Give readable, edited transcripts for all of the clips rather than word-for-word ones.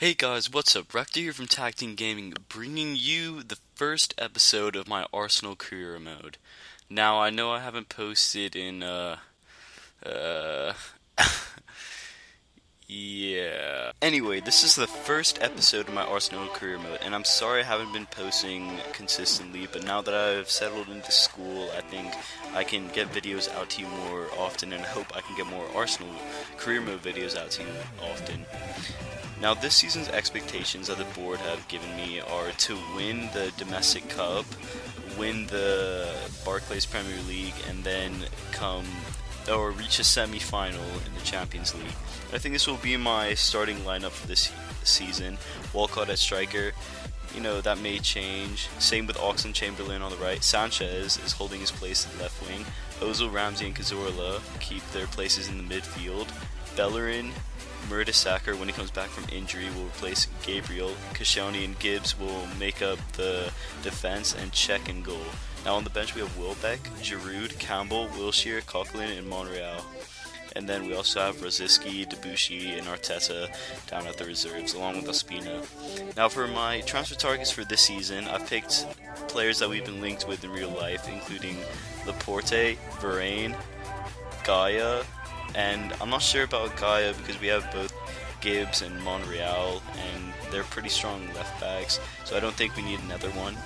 Hey guys, what's up? Rector here from Tag Team Gaming, bringing you the first episode of my Arsenal career mode. Now, I know I haven't posted in, uh, yeah. Anyway, this is the first episode of my Arsenal career mode, and I'm sorry I haven't been posting consistently, but now that I've settled into school, I think I can get videos out to you more often, and I hope I can get more Arsenal career mode videos out to you often. Now, this season's expectations that the board have given me are to win the domestic cup, win the Barclays Premier League, and then reach a semi-final in the Champions League. I think this will be my starting lineup for this season. Walcott at striker. That may change. Same with Oxlade-Chamberlain on the right. Sanchez is holding his place at left wing. Ozil, Ramsey, and Cazorla keep their places in the midfield. Bellerin, Mertesacker, when he comes back from injury, will replace Gabriel. Koscielny and Gibbs will make up the defense, and Cech in goal. Now on the bench we have Welbeck, Giroud, Campbell, Wilshere, Coquelin, and Monreal. And then we also have Rosicky, Debuchy, and Arteta down at the reserves, along with Ospina. Now for my transfer targets for this season, I've picked players that we've been linked with in real life, including Laporte, Varane, Gaia, and I'm not sure about Gaia because we have both Gibbs and Monreal, and they're pretty strong left backs, so I don't think we need another one.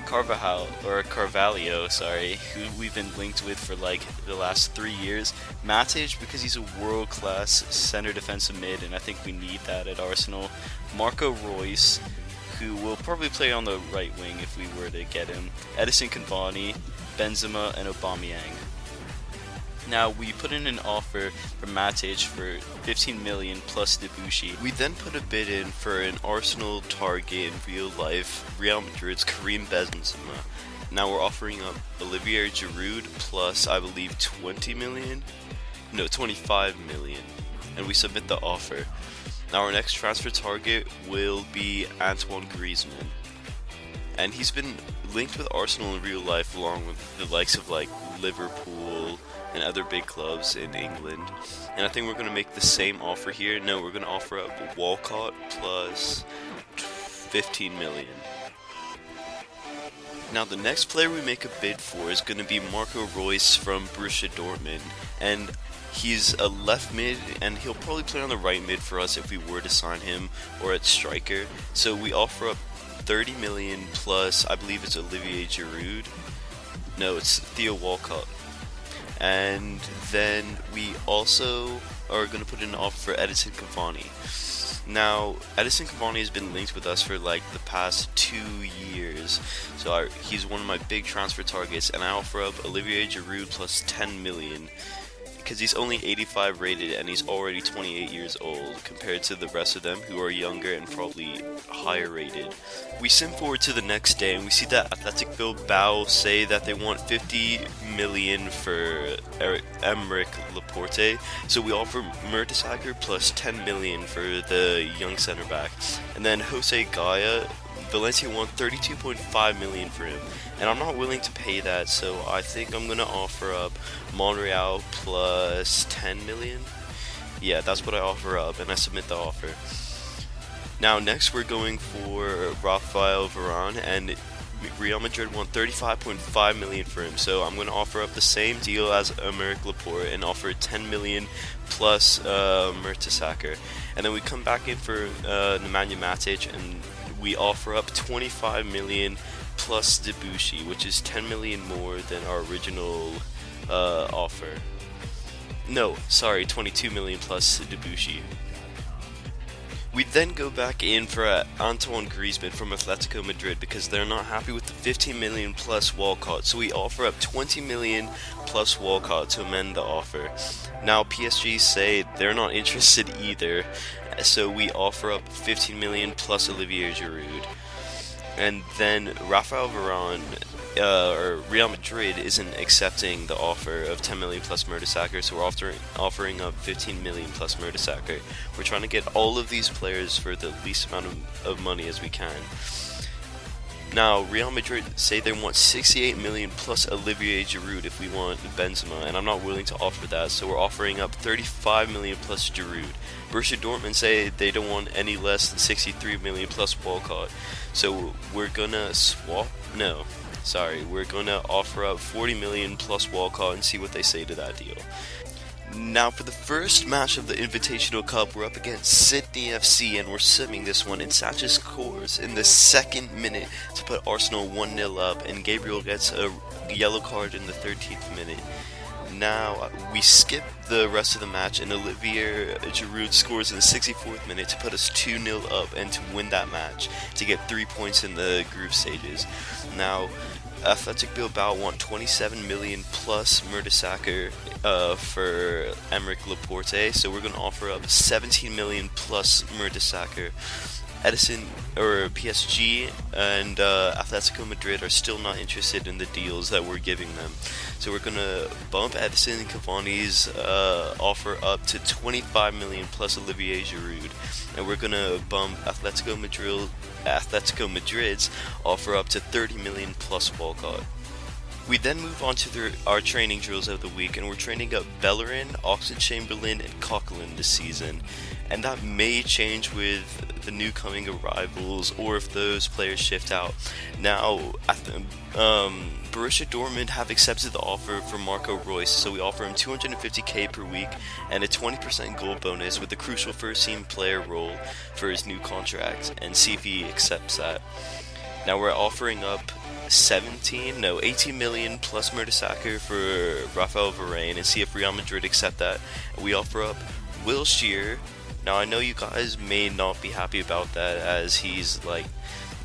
Carvalho, who we've been linked with for like the last 3 years. Matic, because he's a world-class center defensive mid, and I think we need that at Arsenal. Marco Reus, who will probably play on the right wing if we were to get him. Edison Cavani, Benzema, and Aubameyang. Now, we put in an offer for Matic for 15 million plus Debuchy. We then put a bid in for an Arsenal target in real life, Real Madrid's Karim Benzema. Now we're offering up Olivier Giroud plus, I believe, 25 million. And we submit the offer. Now our next transfer target will be Antoine Griezmann. And he's been linked with Arsenal in real life along with the likes of like Liverpool and other big clubs in England. And I think we're going to make the same offer here. No, we're going to offer up Walcott plus 15 million. Now the next player we make a bid for is going to be Marco Reus from Borussia Dortmund. And he's a left mid, and he'll probably play on the right mid for us if we were to sign him, or at striker. So we offer up 30 million plus, I believe it's Olivier Giroud. No, it's Theo Walcott. And then we also are going to put in an offer for Edison Cavani. Now, Edison Cavani has been linked with us for like the past 2 years, so he's one of my big transfer targets, and I offer up Olivier Giroud plus 10 million. Because he's only 85 rated and he's already 28 years old compared to the rest of them who are younger and probably higher rated. We sim forward to the next day and we see that Athletic Bilbao say that they want 50 million for Emerick Laporte, so we offer Mertesacker plus 10 million for the young center back. And then Jose Gaia, Valencia want 32.5 million for him, and I'm not willing to pay that, so I think I'm gonna offer up Monreal plus 10 million. Yeah, that's what I offer up, and I submit the offer. Now next we're going for Rafael Varane, and Real Madrid want 35.5 million for him, so I'm gonna offer up the same deal as Emerick Laporte and offer 10 million plus Mertesacker. And then we come back in for Nemanja Matic, and we offer up 25 million plus Debuchy, which is 10 million more than our original offer. No, sorry, 22 million plus Debuchy. We then go back in for Antoine Griezmann from Atletico Madrid because they're not happy with the 15 million plus Walcott, so we offer up 20 million plus Walcott to amend the offer. Now PSG say they're not interested either, so we offer up 15 million plus Olivier Giroud. And then Rafael Varane, or Real Madrid, isn't accepting the offer of 10 million plus Mertesacker, so we're offering up 15 million plus Mertesacker. We're trying to get all of these players for the least amount of money as we can. Now, Real Madrid say they want 68 million plus Olivier Giroud if we want Benzema, and I'm not willing to offer that, so we're offering up 35 million plus Giroud. Borussia Dortmund say they don't want any less than 63 million plus Walcott, so we're gonna we're gonna offer up 40 million plus Walcott and see what they say to that deal. Now for the first match of the Invitational Cup, we're up against Sydney FC, and we're simming this one, and Sanchez scores in the second minute to put Arsenal 1-0 up, and Gabriel gets a yellow card in the 13th minute. Now we skip the rest of the match, and Olivier Giroud scores in the 64th minute to put us 2-0 up and to win that match to get 3 points in the group stages. Now Athletic Bilbao want 27 million plus Mertesacker for Emerick Laporte, so we're going to offer up 17 million plus Mertesacker. Edison or PSG and Atletico Madrid are still not interested in the deals that we're giving them, so we're gonna bump Edison and Cavani's offer up to 25 million plus Olivier Giroud, and we're gonna bump Atletico Madrid's offer up to 30 million plus Walcott. We then move on to our training drills of the week, and we're training up Bellerin, Oxlade-Chamberlain, and Coquelin this season, and that may change with the new coming arrivals or if those players shift out. Now, Borussia Dortmund have accepted the offer for Marco Reus, so we offer him 250k per week and a 20% goal bonus with a crucial first-team player role for his new contract, and see if he accepts that. Now we're offering up 18 million plus Mertesacker for Rafael Varane and see if Real Madrid accept that. We offer up Wilshere. Now I know you guys may not be happy about that, as he's like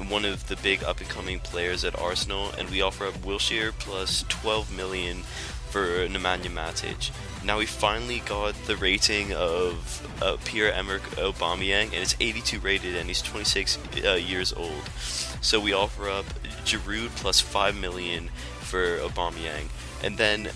one of the big up and coming players at Arsenal, and we offer up Wilshere plus 12 million for Nemanja Matic. Now we finally got the rating of Pierre-Emerick Aubameyang, and it's 82 rated, and he's 26 years old. So we offer up Giroud plus 5 million for Aubameyang, and then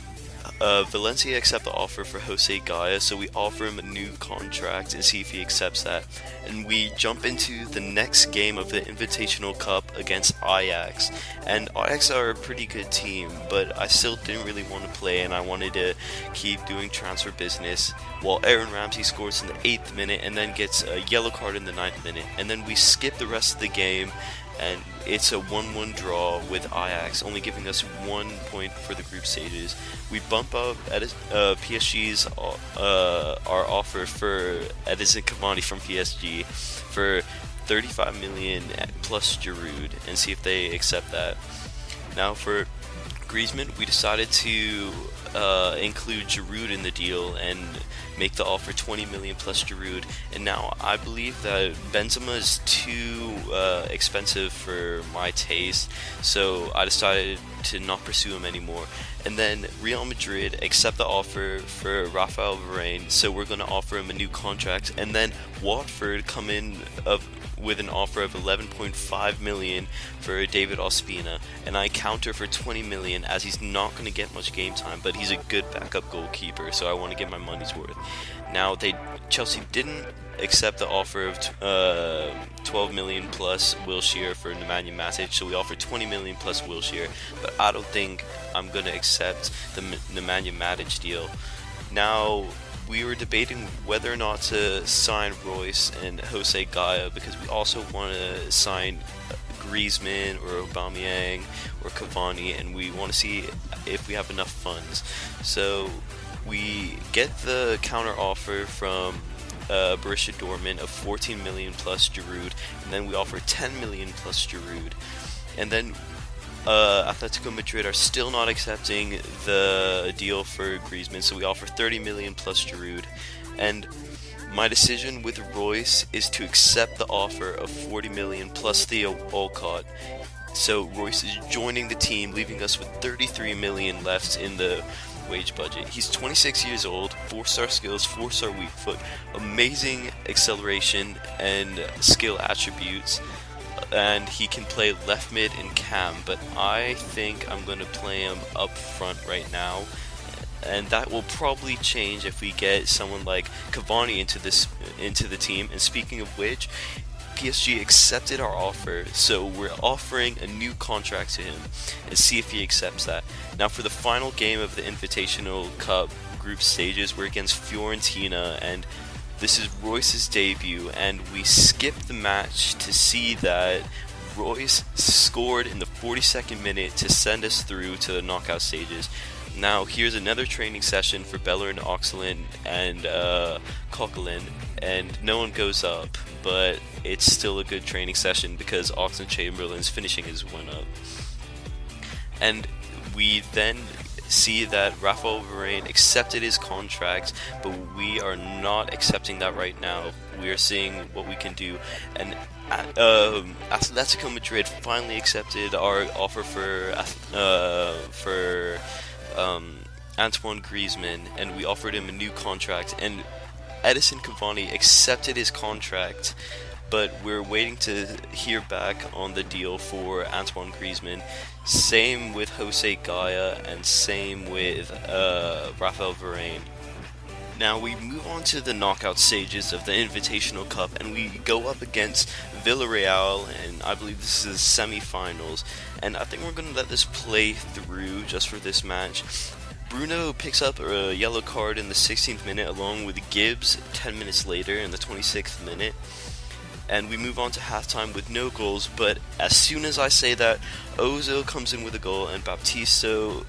Valencia accept the offer for Jose Gaya, so we offer him a new contract and see if he accepts that. And we jump into the next game of the Invitational Cup against Ajax, and Ajax are a pretty good team, but I still didn't really want to play, and I wanted to keep doing transfer business, while Aaron Ramsey scores in the 8th minute and then gets a yellow card in the 9th minute, and then we skip the rest of the game, and it's a 1-1 draw with Ajax, only giving us 1 point for the group stages. We bump up PSG's our offer for Edison Cavani from PSG for 35 million plus Giroud and see if they accept that. Now for Griezmann, we decided to include Giroud in the deal and make the offer 20 million plus Giroud, and now I believe that Benzema is too expensive for my taste, so I decided to not pursue him anymore. And then Real Madrid accept the offer for Rafael Varane, so we're going to offer him a new contract, and then Watford come in with an offer of 11.5 million for David Ospina, and I counter for 20 million as he's not going to get much game time, but he's a good backup goalkeeper, so I want to get my money's worth. Now Chelsea didn't accept the offer of 12 million plus Wilshere for Nemanja Matic, so we offer 20 million plus Wilshere, but I don't think I'm going to accept the Nemanja Matic deal. Now we were debating whether or not to sign Reus and Jose Gaya, because we also want to sign Griezmann or Aubameyang or Cavani, and we want to see if we have enough funds. So we get the counter offer from Borussia Dortmund of 14 million plus Giroud, and then we offer 10 million plus Giroud, and then Atletico Madrid are still not accepting the deal for Griezmann, so we offer 30 million plus Giroud. And my decision with Reus is to accept the offer of 40 million plus Theo Walcott. So Reus is joining the team, leaving us with 33 million left in the wage budget. He's 26 years old, 4-star skills, 4-star weak foot, amazing acceleration and skill attributes, and he can play left mid and cam, but I think I'm going to play him up front right now, and that will probably change if we get someone like Cavani into the team. And speaking of which, PSG accepted our offer, so we're offering a new contract to him and see if he accepts that. Now for the final game of the Invitational Cup group stages, we're against Fiorentina, and this is Royce's debut, and we skipped the match to see that Royce scored in the 42nd minute to send us through to the knockout stages. Now here's another training session for Bellerin, Oxlade, and Coquelin, and no one goes up, but it's still a good training session because Oxlade-Chamberlain's finishing his one up. And we then see that Raphael Varane accepted his contract, but we are not accepting that right now. We are seeing what we can do, and Atletico Madrid finally accepted our offer for Antoine Griezmann, and we offered him a new contract, and Edison Cavani accepted his contract, but we're waiting to hear back on the deal for Antoine Griezmann. Same with Jose Gaya, and same with Raphael Varane. Now we move on to the knockout stages of the Invitational Cup, and we go up against Villarreal, and I believe this is semi-finals, and I think we're going to let this play through just for this match. Bruno picks up a yellow card in the 16th minute along with Gibbs 10 minutes later in the 26th minute. And we move on to halftime with no goals, but as soon as I say that, Ozil comes in with a goal, and Baptistao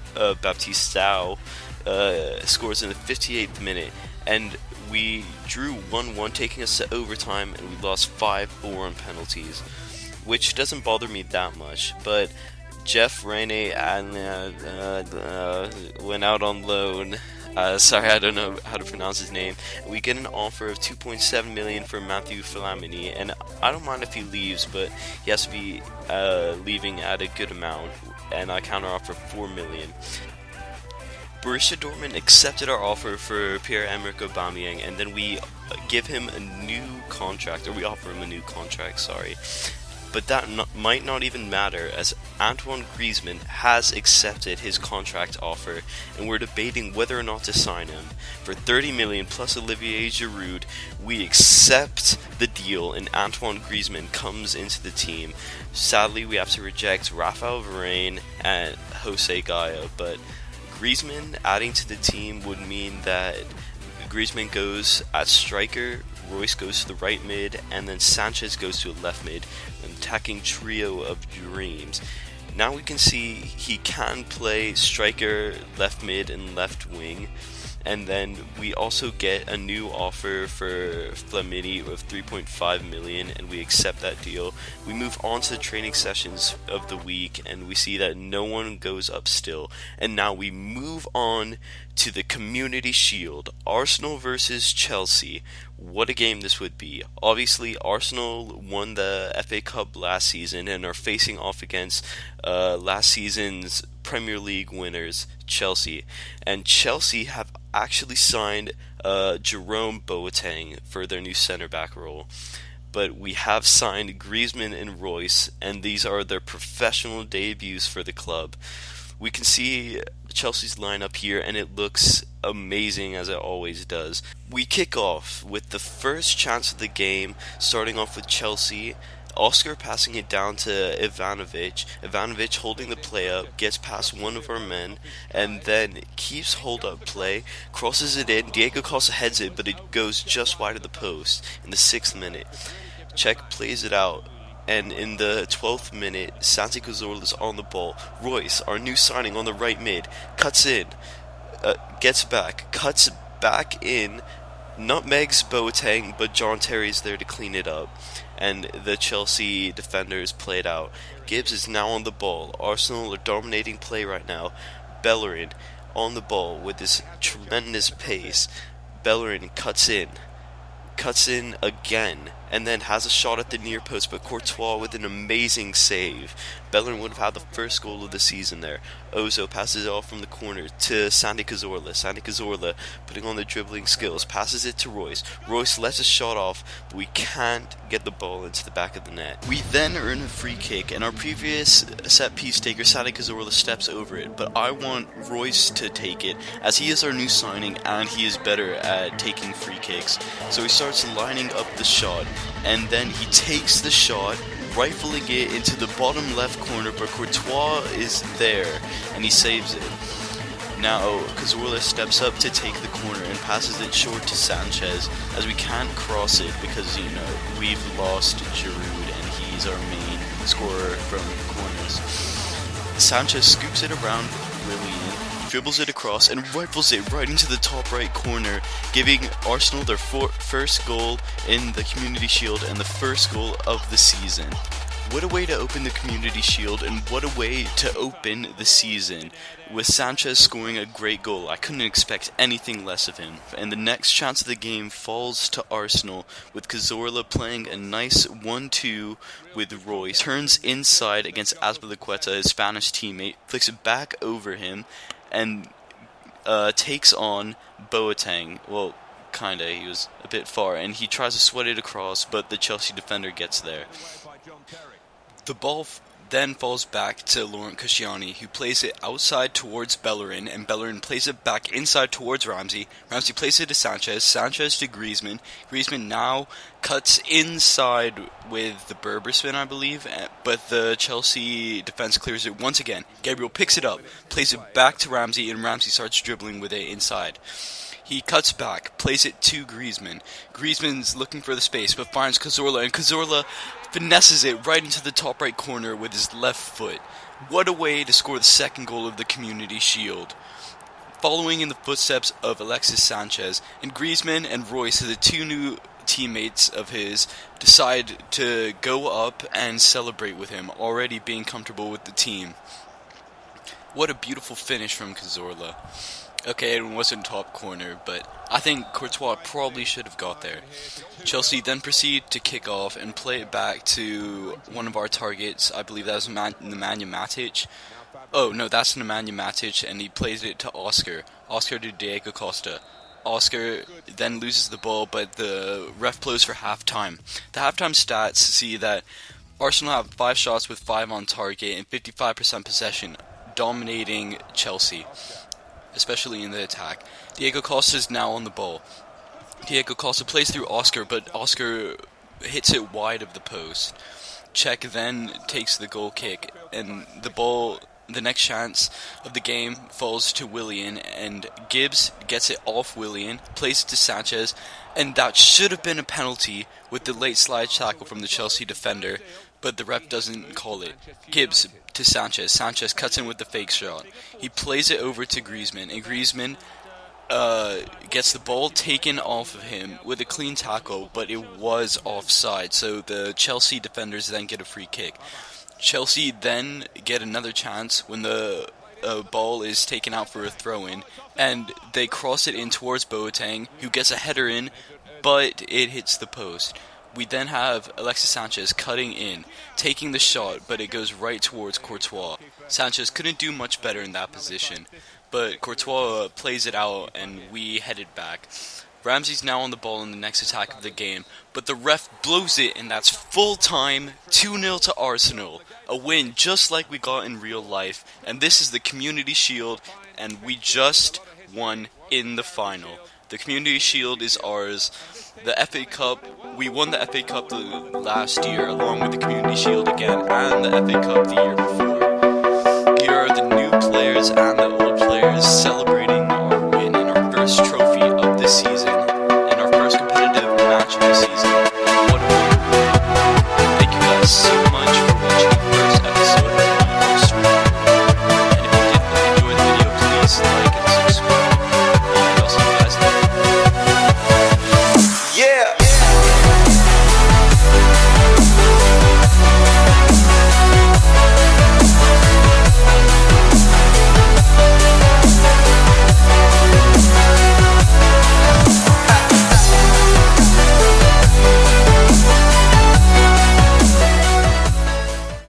scores in the 58th minute. And we drew 1-1, taking us to overtime, and we lost 5-4 on penalties, which doesn't bother me that much, but Jeff Rene went out on loan. Sorry, I don't know how to pronounce his name. We get an offer of 2.7 million for Matthew Flamini, and I don't mind if he leaves, but he has to be leaving at a good amount, and I counteroffer 4 million. Borussia Dortmund accepted our offer for Pierre-Emerick Aubameyang, and then we give him a new contract, or we offer him a new contract, sorry. But that might not even matter, as Antoine Griezmann has accepted his contract offer, and we're debating whether or not to sign him. For 30 million plus Olivier Giroud, we accept the deal, and Antoine Griezmann comes into the team. Sadly, we have to reject Raphael Varane and Jose Gaya, but Griezmann adding to the team would mean that Griezmann goes at striker, Royce goes to the right mid, and then Sanchez goes to a left mid, an attacking trio of dreams. Now we can see he can play striker, left mid, and left wing. And then we also get a new offer for Flamini of 3.5 million, and we accept that deal. We move on to the training sessions of the week, and we see that no one goes up still. And now we move on to the Community Shield, Arsenal versus Chelsea. What a game this would be. Obviously, Arsenal won the FA Cup last season and are facing off against last season's Premier League winners, Chelsea. And Chelsea have actually signed Jerome Boateng for their new center-back role. But we have signed Griezmann and Royce, and these are their professional debuts for the club. We can see Chelsea's lineup here, and it looks amazing as it always does. We kick off with the first chance of the game, starting off with Chelsea. Oscar passing it down to Ivanovic. Ivanovic holding the play up, gets past one of our men, and then keeps hold up play, crosses it in. Diego Costa heads it, but it goes just wide of the post in the 6th minute. Cech plays it out, and in the 12th minute, Santi Cazorla's on the ball. Royce, our new signing on the right mid, cuts in, gets back, cuts back in, nutmegs Boateng, but John Terry's there to clean it up, and the Chelsea defenders play it out. Gibbs is now on the ball. Arsenal are dominating play right now. Bellerin on the ball with this tremendous pace. Bellerin cuts in again, and then has a shot at the near post, but Courtois with an amazing save. Bellerin would have had the first goal of the season there. Ozil passes it off from the corner to Santi Cazorla. Santi Cazorla putting on the dribbling skills, passes it to Royce. Royce lets a shot off, but we can't get the ball into the back of the net. We then earn a free kick, and our previous set piece taker, Santi Cazorla, steps over it, but I want Royce to take it, as he is our new signing, and he is better at taking free kicks. So he starts lining up the shot, and then he takes the shot, rifling it into the bottom left corner, but Courtois is there, and he saves it. Now, Cazorla steps up to take the corner and passes it short to Sanchez, as we can't cross it because, we've lost Giroud, and he's our main scorer from corners. Sanchez scoops it around Willian, dribbles it across, and rifles it right into the top right corner, giving Arsenal their first goal in the Community Shield and the first goal of the season. What a way to open the Community Shield, and what a way to open the season. With Sanchez scoring a great goal, I couldn't expect anything less of him. And the next chance of the game falls to Arsenal, with Cazorla playing a nice 1-2 with Royce. Turns inside against Azpilicueta, his Spanish teammate, flicks it back over him, and takes on Boateng. Well, kinda, he was a bit far, and he tries to sweat it across, but the Chelsea defender gets there. The ball then falls back to Laurent Koscielny, who plays it outside towards Bellerin, and Bellerin plays it back inside towards Ramsey. Ramsey plays it to Sanchez, Sanchez to Griezmann. Griezmann now cuts inside with the Berber spin, I believe, but the Chelsea defense clears it once again. Gabriel picks it up, plays it back to Ramsey, and Ramsey starts dribbling with it inside. He cuts back, plays it to Griezmann. Griezmann's looking for the space, but finds Cazorla, and Cazorla finesses it right into the top right corner with his left foot. What a way to score the second goal of the Community Shield. Following in the footsteps of Alexis Sanchez, and Griezmann and Royce, the two new teammates of his, decide to go up and celebrate with him, already being comfortable with the team. What a beautiful finish from Cazorla. Okay, it wasn't top corner, but I think Courtois probably should have got there. Chelsea then proceed to kick off and play it back to one of our targets. I believe that was Nemanja Matic. Oh, no, that's Nemanja Matic, and he plays it to Oscar. Oscar to Diego Costa. Oscar then loses the ball, but the ref blows for halftime. The halftime stats see that Arsenal have 5 shots with 5 on target and 55% possession, dominating Chelsea, especially in the attack. Diego Costa is now on the ball. Diego Costa plays through Oscar, but Oscar hits it wide of the post. Cech then takes the goal kick, and the next chance of the game falls to Willian, and Gibbs gets it off Willian, plays it to Sanchez, and that should have been a penalty with the late slide tackle from the Chelsea defender, but the ref doesn't call it. Gibbs to Sanchez. Sanchez cuts in with the fake shot. He plays it over to Griezmann, and Griezmann gets the ball taken off of him with a clean tackle, but it was offside, so the Chelsea defenders then get a free kick. Chelsea then get another chance when the ball is taken out for a throw-in, and they cross it in towards Boateng, who gets a header in, but it hits the post. We then have Alexis Sanchez cutting in, taking the shot, but it goes right towards Courtois. Sanchez couldn't do much better in that position, but Courtois plays it out, and we headed back. Ramsey's now on the ball in the next attack of the game, but the ref blows it, and that's full time, 2-0 to Arsenal. A win just like we got in real life, and this is the Community Shield, and we just won in the final. The Community Shield is ours. The FA Cup, we won the FA Cup last year, along with the Community Shield again, and the FA Cup the year before. Here are the new players and the